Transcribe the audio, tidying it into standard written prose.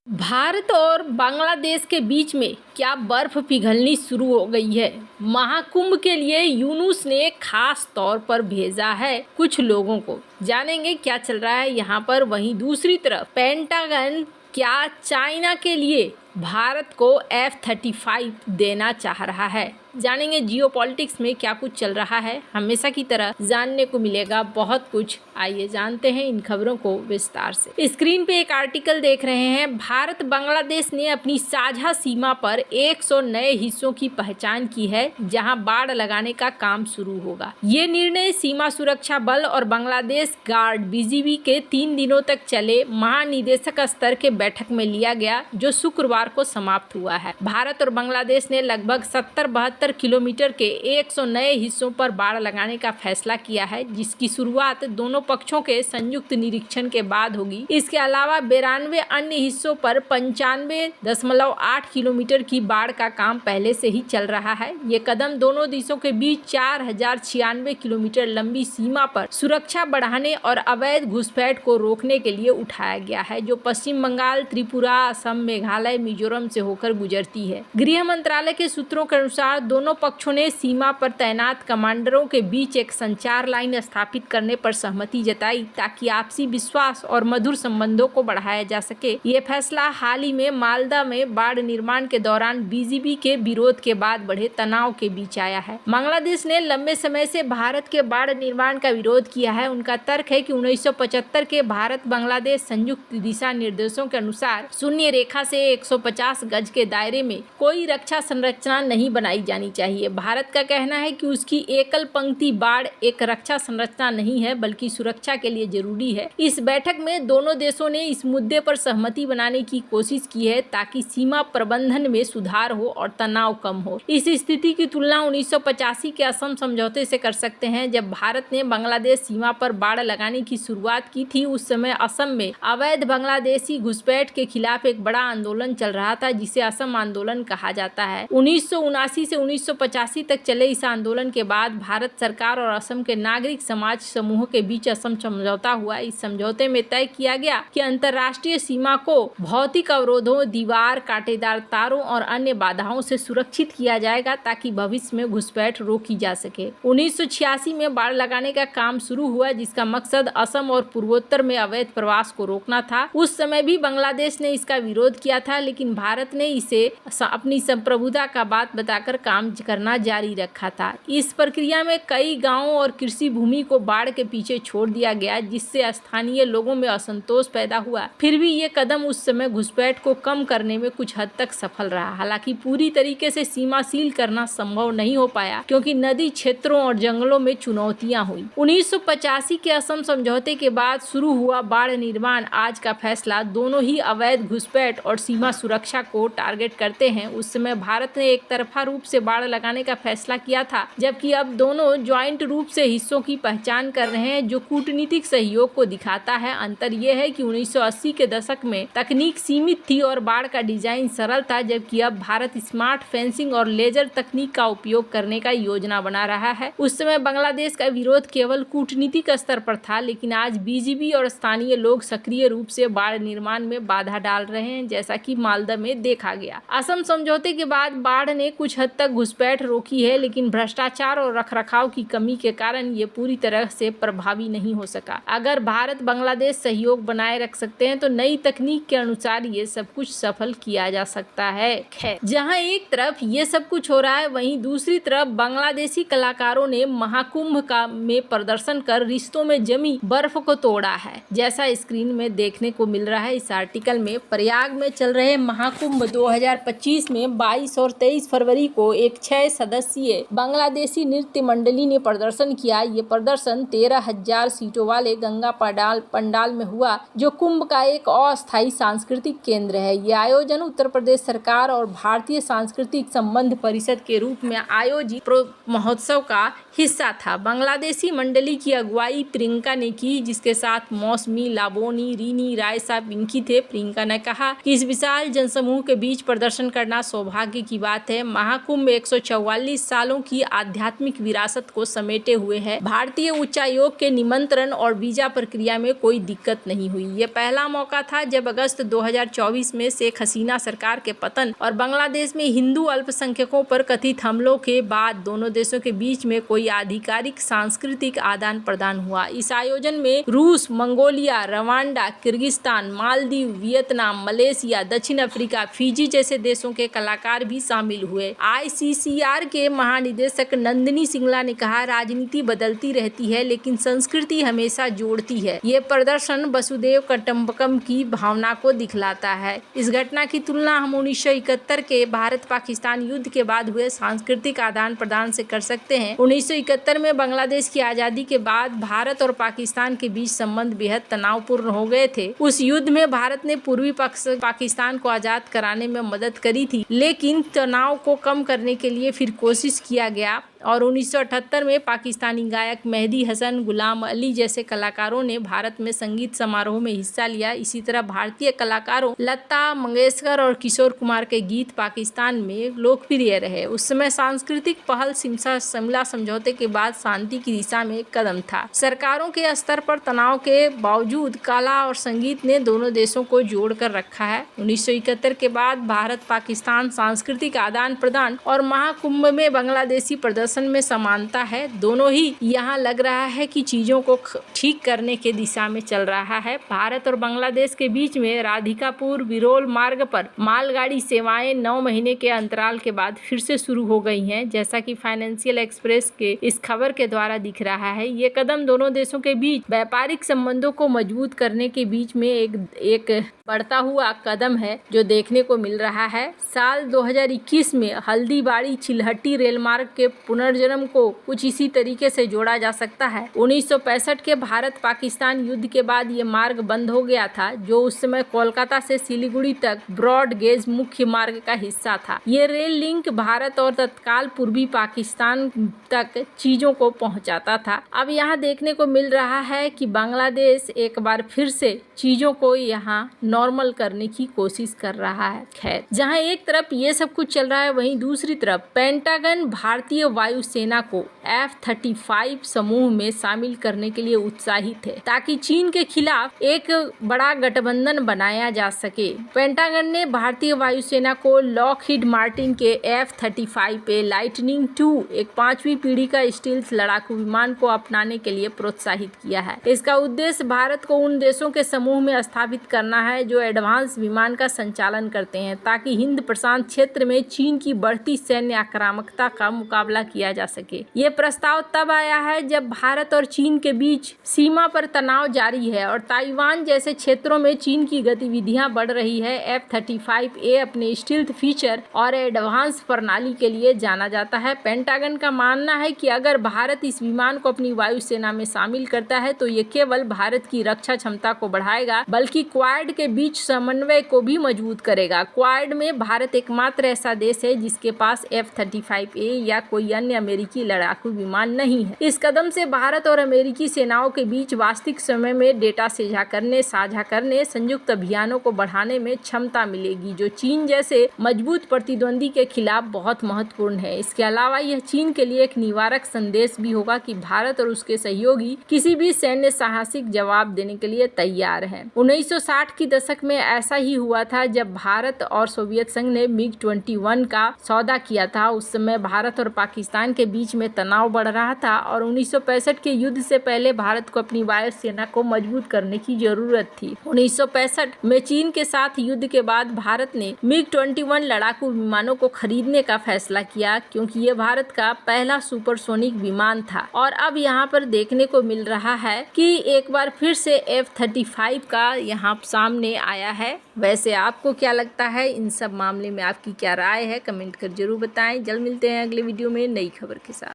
भारत और बांग्लादेश के बीच में क्या बर्फ पिघलनी शुरू हो गई है। महाकुंभ के लिए यूनुस ने खास तौर पर भेजा है कुछ लोगों को। जानेंगे क्या चल रहा है यहाँ पर। वहीं दूसरी तरफ पेंटागन क्या चाइना के लिए भारत को F-35 देना चाह रहा है। जानेंगे जियोपॉलिटिक्स में क्या कुछ चल रहा है। हमेशा की तरह जानने को मिलेगा बहुत कुछ। आइए जानते हैं इन खबरों को विस्तार से। स्क्रीन पे एक आर्टिकल देख रहे हैं। भारत बांग्लादेश ने अपनी साझा सीमा पर 100 नए हिस्सों की पहचान की है जहां बाड़ लगाने का काम शुरू होगा। ये निर्णय सीमा सुरक्षा बल और बांग्लादेश गार्ड BGB के 3 दिनों तक चले महानिदेशक स्तर के बैठक में लिया गया जो शुक्रवार को समाप्त हुआ है। भारत और बांग्लादेश ने लगभग 70-72 किलोमीटर के 100 नए हिस्सों पर बाड़ लगाने का फैसला किया है जिसकी शुरुआत दोनों पक्षों के संयुक्त निरीक्षण के बाद होगी। इसके अलावा 92 अन्य हिस्सों पर 95.8 किलोमीटर की बाड़ का काम पहले से ही चल रहा है। ये कदम दोनों देशों के बीच 4096 किलोमीटर लंबी सीमा पर सुरक्षा बढ़ाने और अवैध घुसपैठ को रोकने के लिए उठाया गया है जो पश्चिम बंगाल, त्रिपुरा, असम, मेघालय, मिजोरम से होकर गुजरती है। गृह मंत्रालय के सूत्रों के अनुसार दोनों पक्षों ने सीमा पर तैनात कमांडरों के बीच एक संचार लाइन स्थापित करने पर सहमति जताई ताकि आपसी विश्वास और मधुर संबंधों को बढ़ाया जा सके। ये फैसला हाल ही में मालदा में बाढ़ निर्माण के दौरान BGB के विरोध के बाद बढ़े तनाव के बीच आया है। बांग्लादेश ने लंबे समय से भारत के बाढ़ निर्माण का विरोध किया है। उनका तर्क है कि 1975 के भारत बांग्लादेश संयुक्त दिशा निर्देशों के अनुसार शून्य रेखा से 150 गज के दायरे में कोई रक्षा संरचना नहीं बनाई जानी चाहिए। भारत का कहना है कि उसकी एकल पंक्ति बाढ़ एक रक्षा संरचना नहीं है बल्कि सुरक्षा के लिए जरूरी है। इस बैठक में दोनों देशों ने इस मुद्दे पर सहमति बनाने की कोशिश की है ताकि सीमा प्रबंधन में सुधार हो और तनाव कम हो। इस स्थिति की तुलना 1985 के असम समझौते से कर सकते हैं जब भारत ने बांग्लादेश सीमा पर बाड़ लगाने की शुरुआत की थी। उस समय असम में अवैध बांग्लादेशी घुसपैठ के खिलाफ एक बड़ा आंदोलन चल रहा था जिसे असम आंदोलन कहा जाता है। 1979 से 1985 तक चले इस आंदोलन के बाद भारत सरकार और असम के नागरिक समाज समूहों के बीच असम समझौता हुआ। इस समझौते में तय किया गया कि अंतर्राष्ट्रीय सीमा को भौतिक अवरोधों, दीवार, कांटेदार तारों और अन्य बाधाओं से सुरक्षित किया जाएगा ताकि भविष्य में घुसपैठ रोकी जा सके। 1986 में बाड़ लगाने का काम शुरू हुआ जिसका मकसद असम और पूर्वोत्तर में अवैध प्रवास को रोकना था। उस समय भी बांग्लादेश ने इसका विरोध किया था लेकिन भारत ने इसे अपनी संप्रभुता का बात बताकर काम करना जारी रखा था। इस प्रक्रिया में कई गांवों और कृषि भूमि को बाढ़ के पीछे छोड़ दिया गया जिससे स्थानीय लोगों में असंतोष पैदा हुआ। फिर भी ये कदम उस समय घुसपैठ को कम करने में कुछ हद तक सफल रहा। हालांकि पूरी तरीके से सीमा सील करना संभव नहीं हो पाया क्योंकि नदी क्षेत्रों और जंगलों में चुनौतियां हुई। 1985 के असम समझौते के बाद शुरू हुआ बाढ़ निर्माण आज का फैसला दोनों ही अवैध घुसपैठ और सीमा सुरक्षा को टारगेट करते हैं। उस समय भारत ने एक तरफा रूप से बाड़ लगाने का फैसला किया था जबकि अब दोनों ज्वाइंट रूप से हिस्सों की पहचान कर रहे हैं जो कूटनीतिक सहयोग को दिखाता है। अंतर यह है कि 1980 के दशक में तकनीक सीमित थी और बाढ़ का डिजाइन सरल था जबकि अब भारत स्मार्ट फेंसिंग और लेजर तकनीक का उपयोग करने का योजना बना रहा है। उस समय बांग्लादेश का विरोध केवल कूटनीतिक स्तर पर था लेकिन आज BGB और स्थानीय लोग सक्रिय रूप से बाढ़ निर्माण में बाधा डाल रहे हैं जैसा कि मालदा में देखा गया। असम समझौते के बाद बाढ़ ने कुछ हद तक घुसपैठ रोकी है लेकिन भ्रष्टाचार और रखरखाव की कमी के कारण ये पूरी तरह से प्रभावी नहीं हो सका। अगर भारत बांग्लादेश सहयोग बनाए रख सकते हैं तो नई तकनीक के अनुसार ये सब कुछ सफल किया जा सकता है। जहां एक तरफ ये सब कुछ हो रहा है वहीं दूसरी तरफ बांग्लादेशी कलाकारों ने महाकुंभ का में प्रदर्शन कर रिश्तों में जमी बर्फ को तोड़ा है जैसा स्क्रीन में देखने को मिल रहा है। इस आर्टिकल में प्रयाग में चल रहे महाकुंभ 2025 में 22 और 23 फरवरी को एक 6 सदस्यीय बांग्लादेशी नृत्य मंडली ने प्रदर्शन किया। ये प्रदर्शन 13,000 सीटों वाले गंगा पंडाल में हुआ जो कुंभ का एक अस्थायी सांस्कृतिक केंद्र है। ये आयोजन उत्तर प्रदेश सरकार और भारतीय सांस्कृतिक संबंध परिषद के रूप में आयोजित महोत्सव का हिस्सा था। बांग्लादेशी मंडली की अगुवाई प्रियंका ने की जिसके साथ मौसमी, लाबोनी, रीनी, रायसा, पिंकी थे। प्रियंका ने कहा कि इस विशाल जनसमूह के बीच प्रदर्शन करना सौभाग्य की बात है। महाकुंभ 144 सालों की आध्यात्मिक विरासत को समेटे हुए है। भारतीय उच्चायोग के निमंत्रण और वीजा प्रक्रिया में कोई दिक्कत नहीं हुई। ये पहला मौका था जब अगस्त 2024 में शेख हसीना सरकार के पतन और बांग्लादेश में हिंदू अल्पसंख्यकों पर कथित हमलों के बाद दोनों देशों के बीच में कोई आधिकारिक सांस्कृतिक आदान प्रदान हुआ। इस आयोजन में रूस, Mongolia, Rwanda, Kyrgyzstan, Maldives, Vietnam, Malaysia, दक्षिण अफ्रीका, फिजी जैसे देशों के कलाकार भी शामिल हुए। ICCR के महानिदेशक नंदिनी सिंगला ने कहा, राजनीति बदलती रहती है लेकिन संस्कृति हमेशा जोड़ती है। ये प्रदर्शन वसुदेव कुटुंबकम की भावना को दिखलाता है। इस घटना की तुलना हम 1971 के भारत पाकिस्तान युद्ध के बाद हुए सांस्कृतिक आदान प्रदान से कर सकते हैं। 1971 में बांग्लादेश की आजादी के बाद भारत और पाकिस्तान के बीच संबंध बेहद तनावपूर्ण हो गए थे। उस युद्ध में भारत ने पूर्वी पाकिस्तान को आजाद कराने में मदद करी थी, लेकिन तनाव को कम करने के लिए फिर कोशिश किया गया और 1978 में पाकिस्तानी गायक मेहदी हसन, गुलाम अली जैसे कलाकारों ने भारत में संगीत समारोह में हिस्सा लिया। इसी तरह भारतीय कलाकारों लता मंगेशकर और किशोर कुमार के गीत पाकिस्तान में लोकप्रिय रहे। उस समय सांस्कृतिक पहल शिमला समझौते के बाद शांति की दिशा में एक कदम था। सरकारों के स्तर पर तनाव के बावजूद कला और संगीत ने दोनों देशों को जोड़ कर रखा है। 1971 के बाद भारत पाकिस्तान सांस्कृतिक आदान प्रदान और महाकुंभ में बांग्लादेशी प्रदर्शन में समानता है। दोनों ही यहाँ लग रहा है कि चीजों को ठीक करने के दिशा में चल रहा है। भारत और बांग्लादेश के बीच में राधिकापुर विरोल मार्ग पर मालगाड़ी सेवाएं 9 महीने के अंतराल के बाद फिर से शुरू हो गई हैं, जैसा कि फाइनेंशियल एक्सप्रेस के इस खबर के द्वारा दिख रहा है। ये कदम दोनों देशों के बीच व्यापारिक संबंधों को मजबूत करने के बीच में एक बढ़ता हुआ कदम है जो देखने को मिल रहा है। साल 2021 में हल्दीबाड़ी चिल्हट्टी रेल मार्ग के पुनर्जन्म को कुछ इसी तरीके से जोड़ा जा सकता है। 1965 के भारत पाकिस्तान युद्ध के बाद ये मार्ग बंद हो गया था, जो उस समय कोलकाता से सिलीगुड़ी तक ब्रॉड गेज मुख्य मार्ग का हिस्सा था। ये रेल लिंक भारत और तत्काल पूर्वी पाकिस्तान तक चीजों को पहुंचाता था। अब यहाँ देखने को मिल रहा है कि बांग्लादेश एक बार फिर से चीजों को यहाँ नॉर्मल करने की कोशिश कर रहा है। खैर, जहाँ एक तरफ ये सब कुछ चल रहा है, वहीं दूसरी तरफ पेंटागन भारतीय वायुसेना को F-35 समूह में शामिल करने के लिए उत्साहित है, ताकि चीन के खिलाफ एक बड़ा गठबंधन बनाया जा सके। पेंटागन ने भारतीय वायुसेना को लॉकहीड मार्टिन के F-35 पे लाइटनिंग 2 एक 5वीं पीढ़ी का स्टील्थ लड़ाकू विमान को अपनाने के लिए प्रोत्साहित किया है। इसका उद्देश्य भारत को उन देशों के समूह में स्थापित करना है जो एडवांस विमान का संचालन करते हैं, ताकि हिंद प्रशांत क्षेत्र में चीन की बढ़ती सैन्य आक्रामकता का मुकाबला किया जा सके। ये प्रस्ताव तब आया है जब भारत और चीन के बीच सीमा पर तनाव जारी है और ताइवान जैसे क्षेत्रों में चीन की गतिविधियां बढ़ रही है। F-35A अपने स्टील्थ फीचर और एडवांस प्रणाली के लिए जाना जाता है। पेंटागन का मानना है कि अगर भारत इस विमान को अपनी वायुसेना में शामिल करता है तो ये केवल भारत की रक्षा क्षमता को बढ़ाएगा, बल्कि क्वाड के बीच समन्वय को भी मजबूत करेगा। क्वाड में भारत एकमात्र ऐसा देश है जिसके पास F-35A या कोई अन्य अमेरिकी लड़ाकू विमान नहीं है। इस कदम से भारत और अमेरिकी सेनाओं के बीच वास्तविक समय में डेटा साझा करने, संयुक्त अभियानों को बढ़ाने में क्षमता मिलेगी, जो चीन जैसे मजबूत प्रतिद्वंदी के खिलाफ बहुत महत्वपूर्ण है। इसके अलावा यह चीन के लिए एक निवारक संदेश भी होगा कि भारत और उसके सहयोगी किसी भी सैन्य साहसिक जवाब देने के लिए तैयार हैं। 1960 की दशक में ऐसा ही हुआ था जब भारत और सोवियत संघ ने MiG-21 का सौदा किया था। उस समय भारत और पाकिस्तान के बीच में तनाव बढ़ रहा था और 1965 के युद्ध से पहले भारत को अपनी वायुसेना को मजबूत करने की जरूरत थी। 1965 में चीन के साथ युद्ध के बाद भारत ने MiG-21 लड़ाकू विमानों को खरीदने का फैसला किया, क्योंकि ये भारत का पहला सुपरसोनिक विमान था। और अब यहाँ पर देखने को मिल रहा है कि एक बार फिर से F-35 का यहाँ सामने आया है। वैसे आपको क्या लगता है, इन सब मामले में आपकी क्या राय है, कमेंट कर जरूर बताएं। जल्द मिलते हैं अगले वीडियो में नई खबर के साथ।